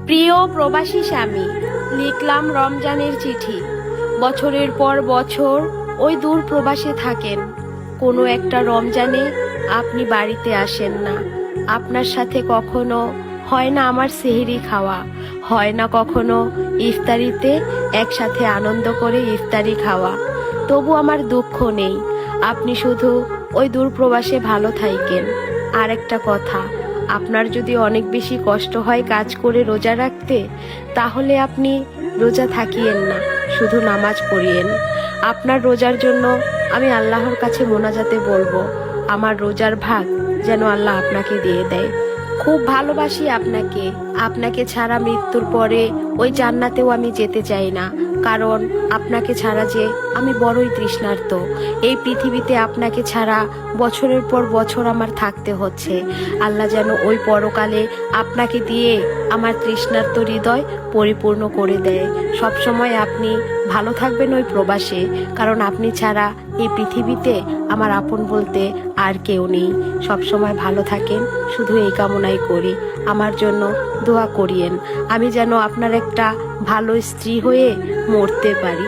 প্রিয় প্রবাসী স্বামী, লিখলাম রমজানের চিঠি। বছরের পর বছর ওই দূর প্রবাসে থাকেন, কোনো একটা রমজানে আপনি বাড়িতে আসেন না। আপনার সাথে কখনো হয় না আমার সেহরি খাওয়া, হয় না কখনো ইফতারিতে একসাথে আনন্দ করে ইফতারি খাওয়া। তবু আমার দুঃখ নেই, আপনি শুধু ওই দূর প্রবাসে ভালো থাকেন। আর একটা কথা, আপনার যদি অনেক বেশি কষ্ট হয় কাজ করে রোজা রাখতে, তাহলে আপনি রোজা থাকিয়েন না, শুধু নামাজ পড়িয়েন। আপনার রোজার জন্য আমি আল্লাহর কাছে মোনাজাতে বলবো, আমার রোজার ভাগ যেন আল্লাহ আপনাকে দিয়ে দেয়। খুব ভালোবাসি আপনাকে, আপনাকে ছাড়া মৃত্যুর পরে ওই জান্নাতেও আমি যেতে চাই না, কারণ আপনাকে ছাড়া যে আমি বড়ই তৃষ্ণার্ত। এই পৃথিবীতে আপনাকে ছাড়া বছরের পর বছর আমার থাকতে হচ্ছে। আল্লাহ যেন ওই পরকালে আপনাকে দিয়ে আমার তৃষ্ণার্ত হৃদয় পরিপূর্ণ করে দেয়। সবসময় আপনি ভালো থাকবেন ওই প্রবাসে, কারণ আপনি ছাড়া এই পৃথিবীতে আমার আপন বলতে আর কেউ নেই। সবসময় ভালো থাকেন, শুধু এই কামনাই করি। আমার জন্য দোয়া করিয়েন, আমি যেন আপনার একটা ভালো স্ত্রী হয়ে মরতে পারি।